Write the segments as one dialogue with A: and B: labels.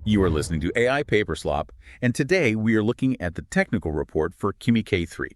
A: You are listening to AI Paperslop, and today we are looking at the technical report for Kimi K3,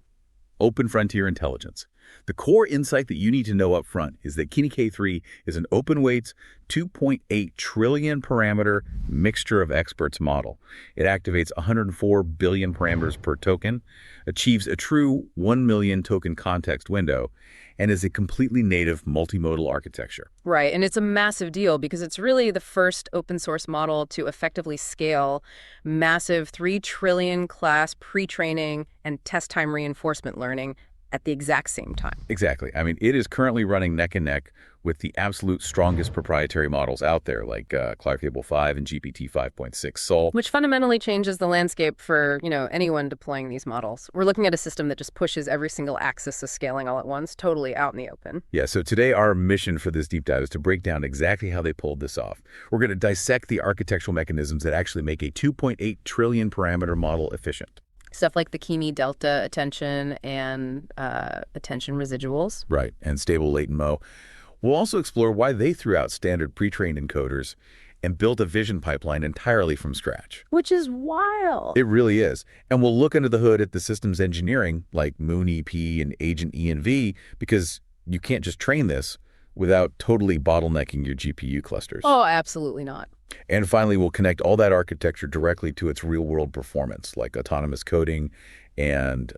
A: Open Frontier Intelligence. The core insight that you need to know up front is that Kimi K3 is an open-weights 2.8 trillion parameter mixture of experts model. It activates 104 billion parameters per token, achieves a true 1 million token context window, and is a completely native multimodal architecture.
B: Right, and it's a massive deal because it's really the first open source model to effectively scale massive 3 trillion class pre-training and test time reinforcement learning at the exact same time.
A: Exactly. I mean, it is currently running neck and neck with the absolute strongest proprietary models out there, like Clark-Table 5 and GPT 5.6 Sol.
B: Which fundamentally changes the landscape for, anyone deploying these models. We're looking at a system that just pushes every single axis of scaling all at once, totally out in the open.
A: Yeah, so today our mission for this deep dive is to break down exactly how they pulled this off. We're going to dissect the architectural mechanisms that actually make a 2.8 trillion parameter model efficient.
B: Stuff like the Kimi Delta Attention and Attention Residuals.
A: Right, and Stable LatentMoE. We'll also explore why they threw out standard pre-trained encoders and built a vision pipeline entirely from scratch.
B: Which is wild.
A: It really is. And we'll look under the hood at the systems engineering like MoonEP and Agent E&V, because you can't just train this without totally bottlenecking your GPU clusters.
B: Oh, absolutely not.
A: And finally, we'll connect all that architecture directly to its real-world performance, like autonomous coding and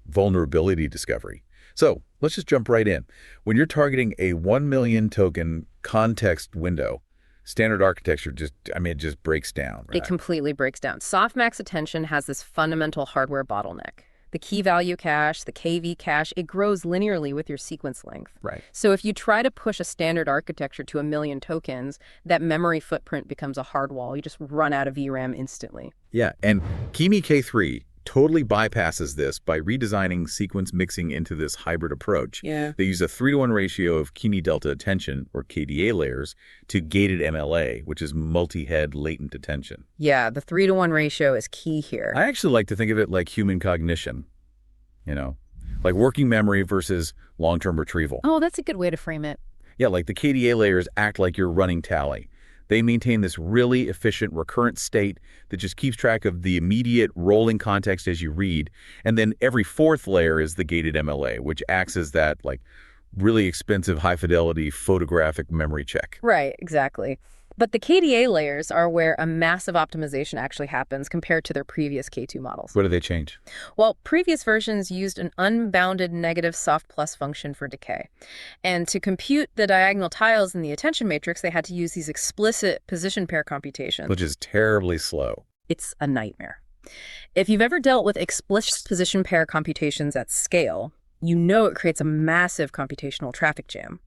A: vulnerability discovery. So let's just jump right in. When you're targeting a 1 million token context window, standard architecture it just breaks down. Right?
B: It completely breaks down. Softmax Attention has this fundamental hardware bottleneck. The key value cache, the KV cache, it grows linearly with your sequence length.
A: Right.
B: So if you try to push a standard architecture to 1 million tokens, that memory footprint becomes a hard wall. You just run out of VRAM instantly.
A: Yeah, and Kimi K3 totally bypasses this by redesigning sequence mixing into this hybrid approach.
B: Yeah.
A: They use a 3-to-1 ratio of Kimi Delta Attention, or KDA layers, to gated MLA, which is multi-head latent attention.
B: Yeah, the 3-to-1 ratio is key here.
A: I actually like to think of it like human cognition, like working memory versus long-term retrieval.
B: Oh, that's a good way to frame it.
A: Yeah, like the KDA layers act like your running tally. They maintain this really efficient recurrent state that just keeps track of the immediate rolling context as you read. And then every fourth layer is the gated MLA, which acts as that really expensive high-fidelity photographic memory check.
B: Right, exactly. But the KDA layers are where a massive optimization actually happens compared to their previous K2 models.
A: What do they change?
B: Well, previous versions used an unbounded negative soft plus function for decay. And to compute the diagonal tiles in the attention matrix, they had to use these explicit position pair computations.
A: Which is terribly slow.
B: It's a nightmare. If you've ever dealt with explicit position pair computations at scale, you know it creates a massive computational traffic jam.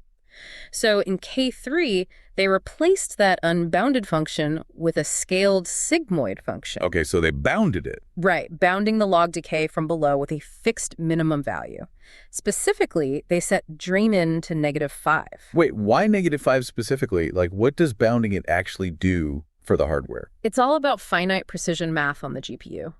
B: So in K3, they replaced that unbounded function with a scaled sigmoid function.
A: Okay, so they bounded it.
B: Right, bounding the log decay from below with a fixed minimum value. Specifically, they set dream-in to -5.
A: Wait, why -5 specifically? What does bounding it actually do for the hardware?
B: It's all about finite precision math on the GPU.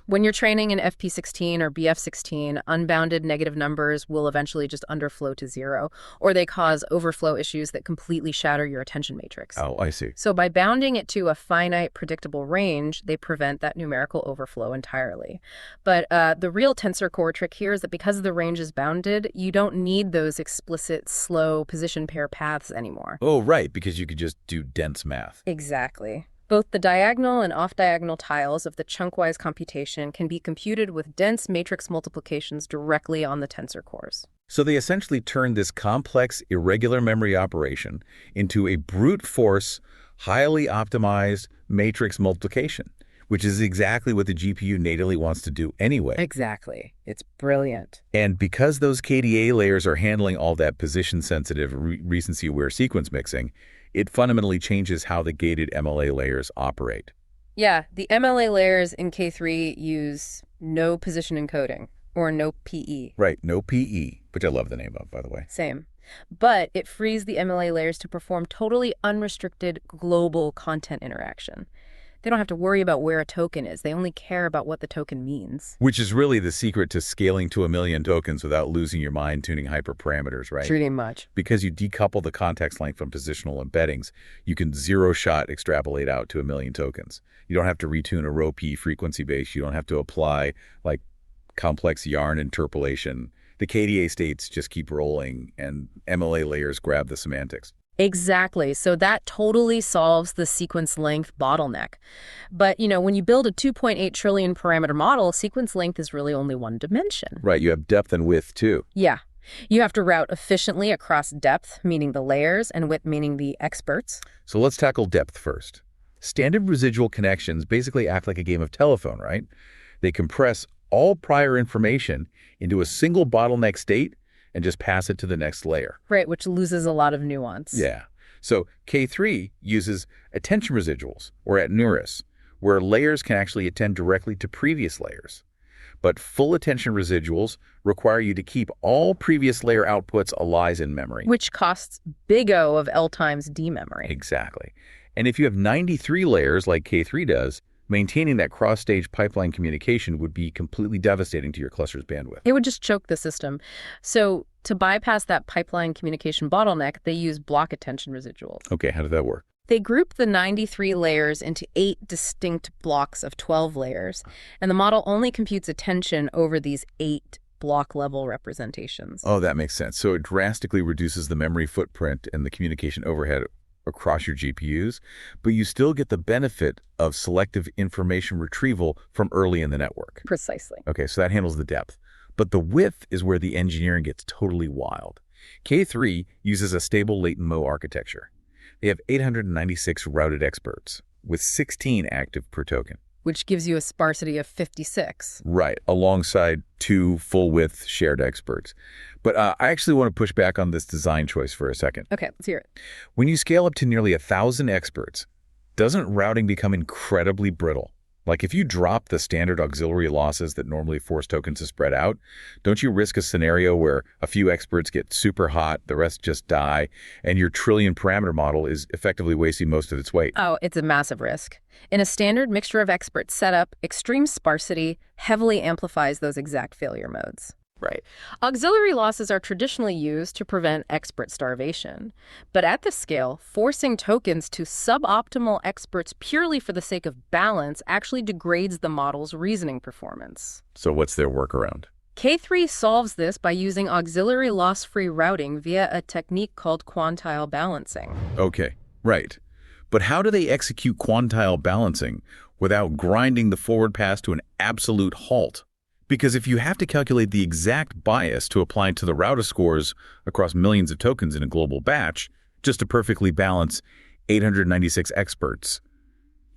B: When you're training in FP16 or BF16, unbounded negative numbers will eventually just underflow to 0, or they cause overflow issues that completely shatter your attention matrix.
A: Oh, I see.
B: So by bounding it to a finite predictable range, they prevent that numerical overflow entirely. But the real tensor core trick here is that because the range is bounded, you don't need those explicit slow position pair paths anymore.
A: Oh, right, because you could just do dense math.
B: Exactly. Both the diagonal and off-diagonal tiles of the chunkwise computation can be computed with dense matrix multiplications directly on the tensor cores.
A: So they essentially turned this complex, irregular memory operation into a brute force, highly optimized matrix multiplication, which is exactly what the GPU natively wants to do anyway.
B: Exactly. It's brilliant.
A: And because those KDA layers are handling all that position-sensitive, recency-aware sequence mixing, it fundamentally changes how the gated MLA layers operate.
B: Yeah, the MLA layers in K3 use no position encoding, or no PE.
A: Right, no PE, which I love the name of, by the way.
B: Same. But it frees the MLA layers to perform totally unrestricted global content interaction. They don't have to worry about where a token is. They only care about what the token means.
A: Which is really the secret to scaling to 1 million tokens without losing your mind tuning hyperparameters, right?
B: Pretty much.
A: Because you decouple the context length from positional embeddings, you can zero-shot extrapolate out to 1 million tokens. You don't have to retune a row P frequency base. You don't have to apply, like, complex yarn interpolation. The KDA states just keep rolling, and MLA layers grab the semantics.
B: Exactly. So that totally solves the sequence length bottleneck. But, when you build a 2.8 trillion parameter model, sequence length is really only one dimension.
A: Right. You have depth and width, too.
B: Yeah. You have to route efficiently across depth, meaning the layers, and width, meaning the experts.
A: So let's tackle depth first. Standard residual connections basically act like a game of telephone, right? They compress all prior information into a single bottleneck state and just pass it to the next layer.
B: Right, which loses a lot of nuance.
A: Yeah. So K3 uses attention residuals, or attenures, where layers can actually attend directly to previous layers. But full attention residuals require you to keep all previous layer outputs alive in memory.
B: Which costs big O of L times D memory.
A: Exactly. And if you have 93 layers like K3 does, maintaining that cross-stage pipeline communication would be completely devastating to your cluster's bandwidth.
B: It would just choke the system. So to bypass that pipeline communication bottleneck, they use block attention residuals.
A: Okay, how did that work?
B: They group the 93 layers into 8 distinct blocks of 12 layers, and the model only computes attention over these 8 block-level representations.
A: Oh, that makes sense. So it drastically reduces the memory footprint and the communication overhead across your GPUs, but you still get the benefit of selective information retrieval from early in the network.
B: Precisely.
A: Okay, so that handles the depth. But the width is where the engineering gets totally wild. K3 uses a stable LatentMoE architecture. They have 896 routed experts, with 16 active per token.
B: Which gives you a sparsity of 56.
A: Right, alongside 2 full-width shared experts. But I actually want to push back on this design choice for a second.
B: Okay, let's hear it.
A: When you scale up to nearly 1,000 experts, doesn't routing become incredibly brittle? Like if you drop the standard auxiliary losses that normally force tokens to spread out, don't you risk a scenario where a few experts get super hot, the rest just die, and your trillion parameter model is effectively wasting most of its weight?
B: Oh, it's a massive risk. In a standard mixture of experts setup, extreme sparsity heavily amplifies those exact failure modes. Right. Auxiliary losses are traditionally used to prevent expert starvation. But at this scale, forcing tokens to suboptimal experts purely for the sake of balance actually degrades the model's reasoning performance.
A: So what's their workaround?
B: K3 solves this by using auxiliary loss-free routing via a technique called quantile balancing.
A: Okay, right. But how do they execute quantile balancing without grinding the forward pass to an absolute halt? Because if you have to calculate the exact bias to apply to the router scores across millions of tokens in a global batch, just to perfectly balance 896 experts,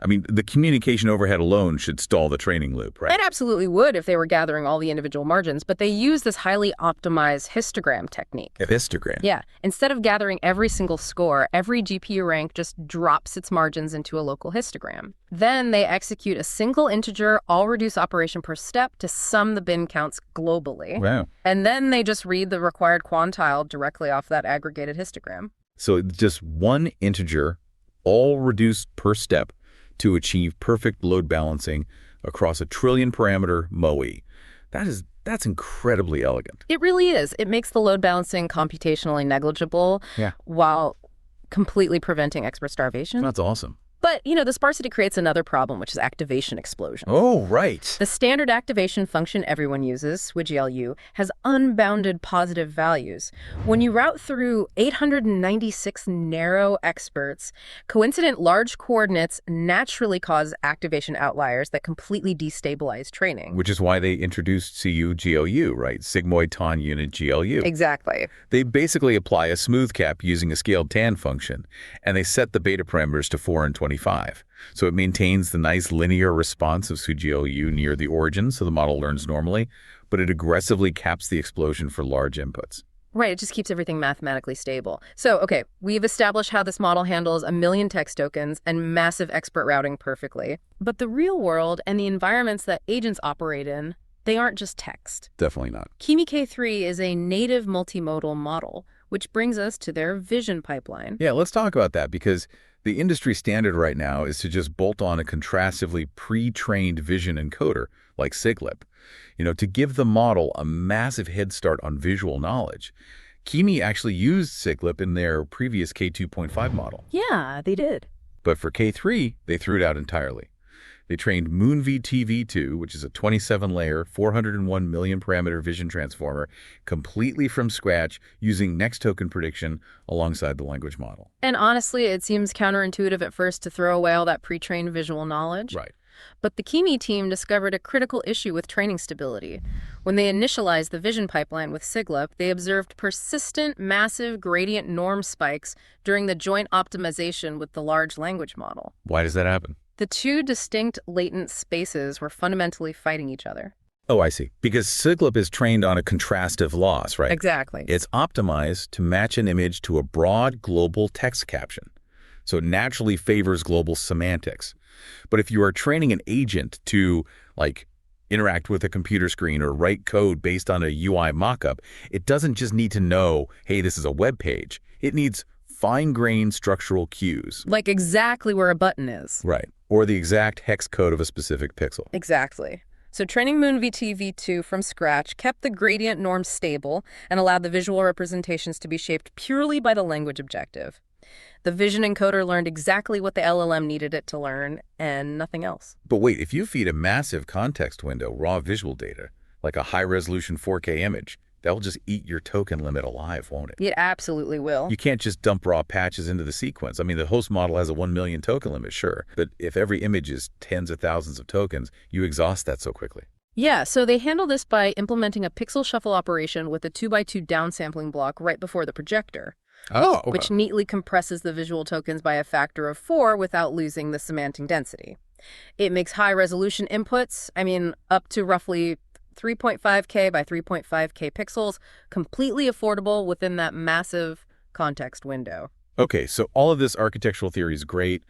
A: I mean, the communication overhead alone should stall the training loop, right?
B: It absolutely would if they were gathering all the individual margins, but they use this highly optimized histogram technique.
A: A histogram?
B: Yeah. Instead of gathering every single score, every GPU rank just drops its margins into a local histogram. Then they execute a single integer all-reduce operation per step to sum the bin counts globally.
A: Wow.
B: And then they just read the required quantile directly off that aggregated histogram.
A: So it's just one integer, all reduced per step, to achieve perfect load balancing across a trillion parameter MoE. That's incredibly elegant.
B: It really is. It makes the load balancing computationally negligible while completely preventing expert starvation.
A: That's awesome.
B: But, the sparsity creates another problem, which is activation explosion.
A: Oh, right.
B: The standard activation function everyone uses, SWGLU, has unbounded positive values. When you route through 896 narrow experts, coincident large coordinates naturally cause activation outliers that completely destabilize training.
A: Which is why they introduced CU-GLU, right? Sigmoid ton unit GLU.
B: Exactly.
A: They basically apply a smooth cap using a scaled tan function, and they set the beta parameters to 4 and 25. So it maintains the nice linear response of SWGLU near the origin, so the model learns normally, but it aggressively caps the explosion for large inputs.
B: Right, it just keeps everything mathematically stable. So, okay, we've established how this model handles 1 million text tokens and massive expert routing perfectly. But the real world and the environments that agents operate in, they aren't just text.
A: Definitely not.
B: Kimi K3 is a native multimodal model, which brings us to their vision pipeline.
A: Yeah, let's talk about that, because The industry standard right now is to just bolt on a contrastively pre-trained vision encoder like SIGLIP, to give the model a massive head start on visual knowledge. Kimi actually used SIGLIP in their previous K2.5 model.
B: Yeah, they did.
A: But for K3, they threw it out entirely. They trained MoonEP V2, which is a 27-layer, 401 million parameter vision transformer, completely from scratch using next token prediction alongside the language model.
B: And honestly, it seems counterintuitive at first to throw away all that pre-trained visual knowledge.
A: Right.
B: But the Kimi team discovered a critical issue with training stability. When they initialized the vision pipeline with SIGLIP, they observed persistent, massive gradient norm spikes during the joint optimization with the large language model.
A: Why does that happen?
B: The two distinct latent spaces were fundamentally fighting each other.
A: Oh, I see. Because SIGLIP is trained on a contrastive loss, right?
B: Exactly.
A: It's optimized to match an image to a broad global text caption. So it naturally favors global semantics. But if you are training an agent to, interact with a computer screen or write code based on a UI mockup, it doesn't just need to know, hey, this is a web page. It needs fine-grained structural cues.
B: Like exactly where a button is.
A: Right. Or the exact hex code of a specific pixel.
B: Exactly. So training MoonEP V2 from scratch kept the gradient norm stable and allowed the visual representations to be shaped purely by the language objective. The vision encoder learned exactly what the LLM needed it to learn, and nothing else.
A: But wait, if you feed a massive context window raw visual data, like a high-resolution 4K image, that'll just eat your token limit alive, won't it?
B: It absolutely will.
A: You can't just dump raw patches into the sequence. I mean, the host model has a 1 million token limit, sure. But if every image is tens of thousands of tokens, you exhaust that so quickly.
B: Yeah, so they handle this by implementing a pixel shuffle operation with a 2x2 downsampling block right before the projector.
A: Oh, okay.
B: Which neatly compresses the visual tokens by a factor of 4 without losing the semantic density. It makes high-resolution inputs, up to roughly 3.5K by 3.5K pixels, completely affordable within that massive context window.
A: Okay, so all of this architectural theory is great,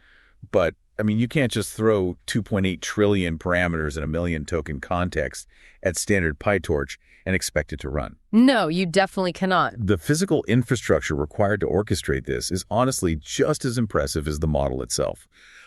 A: but, you can't just throw 2.8 trillion parameters in a million token context at standard PyTorch and expect it to run.
B: No, you definitely cannot.
A: The physical infrastructure required to orchestrate this is honestly just as impressive as the model itself.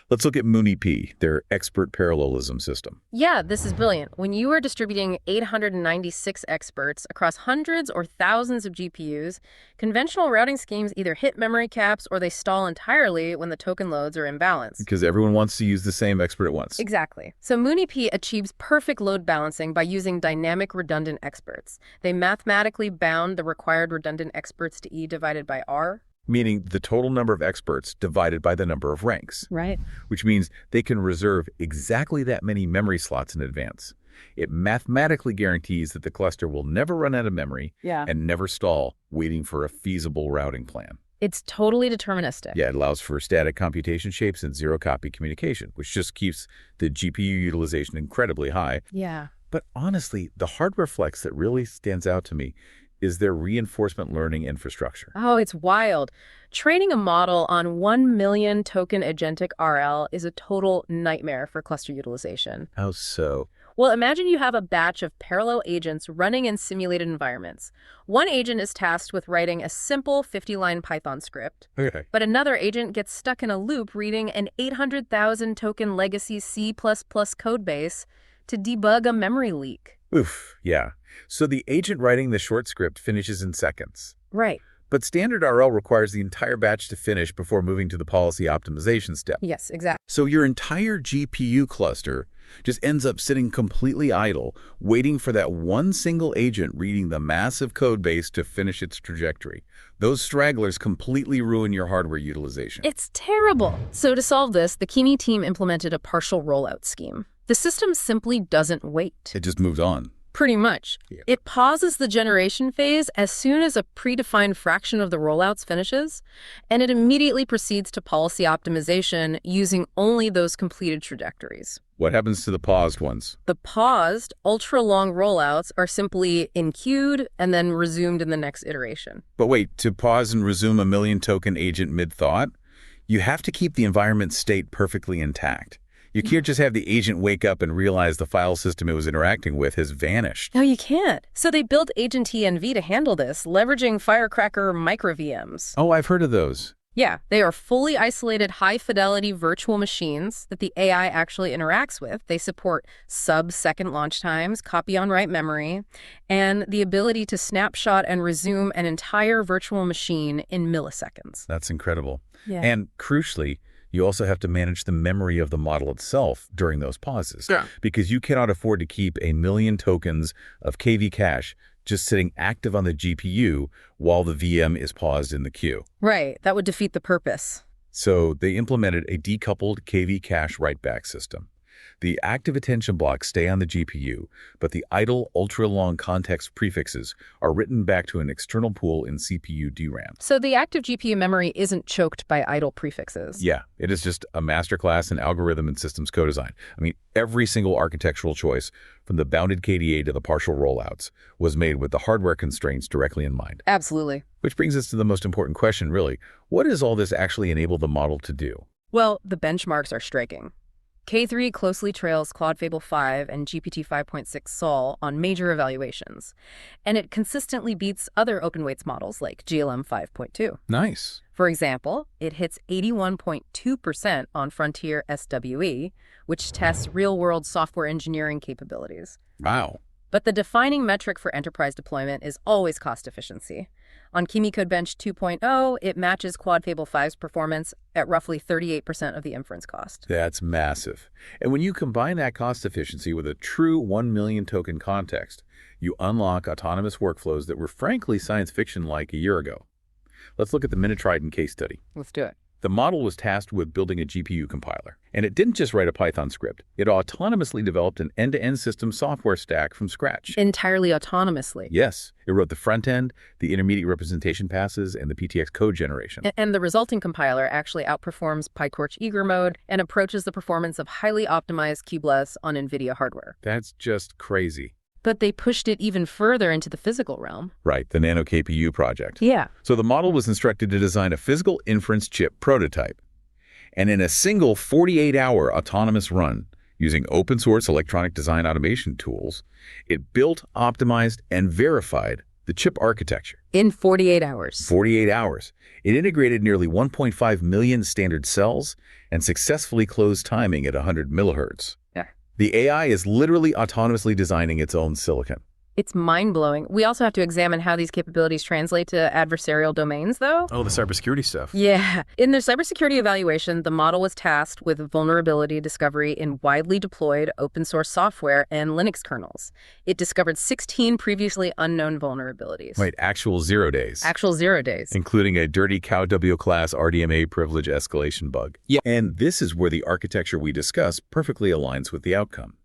A: Let's look at MoonEP, their expert parallelism system.
B: Yeah, this is brilliant. When you are distributing 896 experts across hundreds or thousands of GPUs, conventional routing schemes either hit memory caps or they stall entirely when the token loads are imbalanced.
A: Because everyone wants to use the same expert at once.
B: Exactly. So MoonEP achieves perfect load balancing by using dynamic redundant experts. They mathematically bound the required redundant experts to E divided by R.
A: Meaning the total number of experts divided by the number of ranks.
B: Right.
A: Which means they can reserve exactly that many memory slots in advance. It mathematically guarantees that the cluster will never run out of memory and never stall waiting for a feasible routing plan.
B: It's totally deterministic.
A: Yeah, it allows for static computation shapes and zero-copy communication, which just keeps the GPU utilization incredibly high.
B: Yeah.
A: But honestly, the hardware flex that really stands out to me is their reinforcement learning infrastructure.
B: Oh, it's wild. Training a model on 1 million token agentic RL is a total nightmare for cluster utilization.
A: How so?
B: Well, imagine you have a batch of parallel agents running in simulated environments. One agent is tasked with writing a simple 50-line Python script, but another agent gets stuck in a loop reading an 800,000 token legacy C++ codebase to debug a memory leak.
A: Oof, yeah. So the agent writing the short script finishes in seconds.
B: Right.
A: But standard RL requires the entire batch to finish before moving to the policy optimization step.
B: Yes, exactly.
A: So your entire GPU cluster just ends up sitting completely idle, waiting for that one single agent reading the massive code base to finish its trajectory. Those stragglers completely ruin your hardware utilization.
B: It's terrible. So to solve this, the Kimi team implemented a partial rollout scheme. The system simply doesn't wait.
A: It just moves on.
B: Pretty much.
A: Yeah.
B: It pauses the generation phase as soon as a predefined fraction of the rollouts finishes, and it immediately proceeds to policy optimization using only those completed trajectories.
A: What happens to the paused ones?
B: The paused, ultra-long rollouts are simply in-queued and then resumed in the next iteration.
A: But wait, to pause and resume a million token agent mid-thought, you have to keep the environment state perfectly intact. You can't just have the agent wake up and realize the file system it was interacting with has vanished.
B: No, you can't. So they built agentenv to handle this, leveraging Firecracker micro VMs.
A: Oh, I've heard of those.
B: Yeah, they are fully isolated, high-fidelity virtual machines that the AI actually interacts with. They support sub-second launch times, copy-on-write memory, and the ability to snapshot and resume an entire virtual machine in milliseconds.
A: That's incredible.
B: Yeah.
A: And crucially, you also have to manage the memory of the model itself during those pauses.
C: Yeah.
A: Because you cannot afford to keep 1 million tokens of KV cache just sitting active on the GPU while the VM is paused in the queue.
B: Right, that would defeat the purpose.
A: So they implemented a decoupled KV cache write-back system. The active attention blocks stay on the GPU, but the idle ultra-long context prefixes are written back to an external pool in CPU DRAM.
B: So the active GPU memory isn't choked by idle prefixes.
A: Yeah, it is just a masterclass in algorithm and systems co-design. I mean, every single architectural choice, from the bounded KDA to the partial rollouts, was made with the hardware constraints directly in mind.
B: Absolutely.
A: Which brings us to the most important question, really. What does all this actually enable the model to do?
B: Well, the benchmarks are striking. K3 closely trails Claude Fable 5 and GPT 5.6 Sol on major evaluations, and it consistently beats other open weights models like GLM 5.2.
A: Nice.
B: For example, it hits 81.2% on Frontier SWE, which tests real-world software engineering capabilities.
A: Wow.
B: But the defining metric for enterprise deployment is always cost efficiency. On Kimi Codebench 2.0, it matches Quad Fable 5's performance at roughly 38% of the inference cost.
A: That's massive. And when you combine that cost efficiency with a true 1 million token context, you unlock autonomous workflows that were frankly science fiction-like a year ago. Let's look at the Minitriton case study.
B: Let's do it.
A: The model was tasked with building a GPU compiler, and it didn't just write a Python script. It autonomously developed an end-to-end system software stack from scratch.
B: Entirely autonomously.
A: Yes, it wrote the front end, the intermediate representation passes, and the PTX code generation.
B: And the resulting compiler actually outperforms PyTorch eager mode and approaches the performance of highly optimized kubeless on NVIDIA hardware.
A: That's just crazy.
B: But they pushed it even further into the physical realm.
A: Right, the Nano KPU project.
B: Yeah.
A: So the model was instructed to design a physical inference chip prototype. And in a single 48-hour autonomous run, using open source electronic design automation tools, it built, optimized, and verified the chip architecture.
B: In 48 hours.
A: 48 hours. It integrated nearly 1.5 million standard cells and successfully closed timing at 100 millihertz.
B: Yeah.
A: The AI is literally autonomously designing its own silicon.
B: It's mind-blowing. We also have to examine how these capabilities translate to adversarial domains, though.
A: Oh, the cybersecurity stuff.
B: Yeah. In their cybersecurity evaluation, the model was tasked with vulnerability discovery in widely deployed open-source software and Linux kernels. It discovered 16 previously unknown vulnerabilities.
A: Wait, actual 0 days.
B: Actual 0 days.
A: Including a dirty CowW class RDMA privilege escalation bug.
C: Yeah.
A: And this is where the architecture we discuss perfectly aligns with the outcome.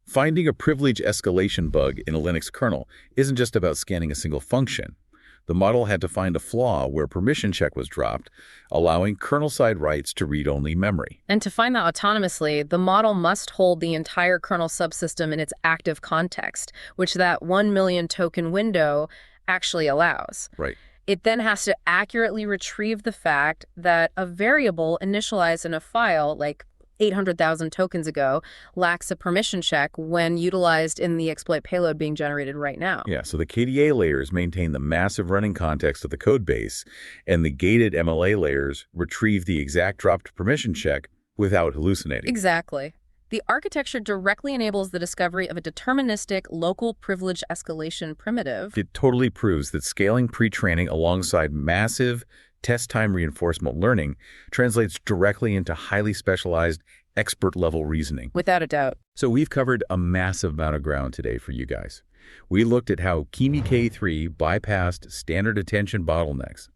A: Finding a privilege escalation bug in a Linux kernel isn't just about scanning a single function. The model had to find a flaw where permission check was dropped, allowing kernel-side writes to read-only memory.
B: And to find that autonomously, the model must hold the entire kernel subsystem in its active context, which that 1 million token window actually allows.
A: Right.
B: It then has to accurately retrieve the fact that a variable initialized in a file, like 800,000 tokens ago, lacks a permission check when utilized in the exploit payload being generated right now.
A: Yeah, so the KDA layers maintain the massive running context of the code base, and the gated MLA layers retrieve the exact dropped permission check without hallucinating.
B: Exactly. The architecture directly enables the discovery of a deterministic local privilege escalation primitive.
A: It totally proves that scaling pre-training alongside massive test time reinforcement learning translates directly into highly specialized, expert-level reasoning.
B: Without a doubt.
A: So we've covered a massive amount of ground today for you guys. We looked at how Kimi K3 bypassed standard attention bottlenecks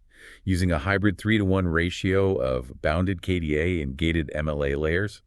A: using a hybrid 3-to-1 ratio of bounded KDA and gated MLA layers,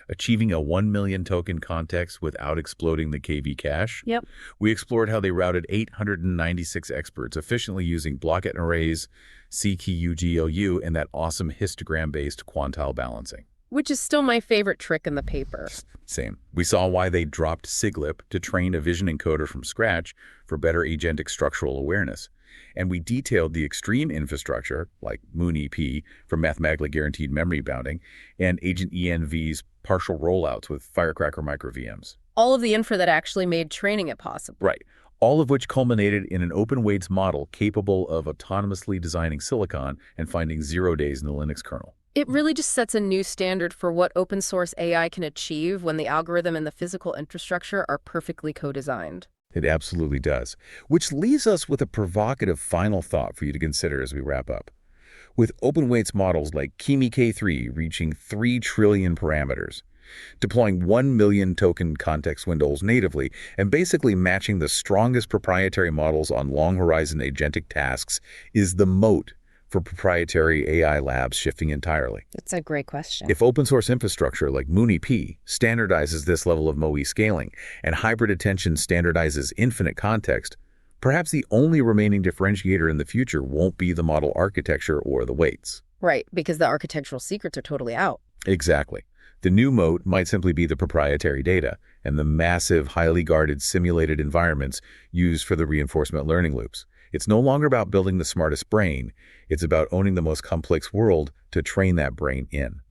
A: achieving a 1 million token context without exploding the KV cache.
B: Yep.
A: We explored how they routed 896 experts efficiently using block arrays, CQUGLU, and that awesome histogram-based quantile balancing.
B: Which is still my favorite trick in the paper.
A: Same. We saw why they dropped SIGLIP to train a vision encoder from scratch for better agentic structural awareness. And we detailed the extreme infrastructure, like MoonEP for mathematically guaranteed memory bounding, and Agent ENV's partial rollouts with Firecracker micro VMs.
B: All of the infra that actually made training it possible.
A: Right. all of which culminated in an open weights model capable of autonomously designing silicon and finding 0 days in the Linux kernel.
B: It really just sets a new standard for what open source AI can achieve when the algorithm and the physical infrastructure are perfectly co-designed.
A: It absolutely does. Which leaves us with a provocative final thought for you to consider as we wrap up. With open weights models like Kimi K3 reaching 3 trillion parameters, deploying 1 million token context windows natively, and basically matching the strongest proprietary models on long-horizon agentic tasks is the moat for proprietary AI labs shifting entirely.
B: That's a great question.
A: If open source infrastructure like MoonEP standardizes this level of MoE scaling and hybrid attention standardizes infinite context, perhaps the only remaining differentiator in the future won't be the model architecture or the weights.
B: Right, because the architectural secrets are totally out.
A: Exactly. The new moat might simply be the proprietary data and the massive, highly guarded simulated environments used for the reinforcement learning loops. It's no longer about building the smartest brain. It's about owning the most complex world to train that brain in.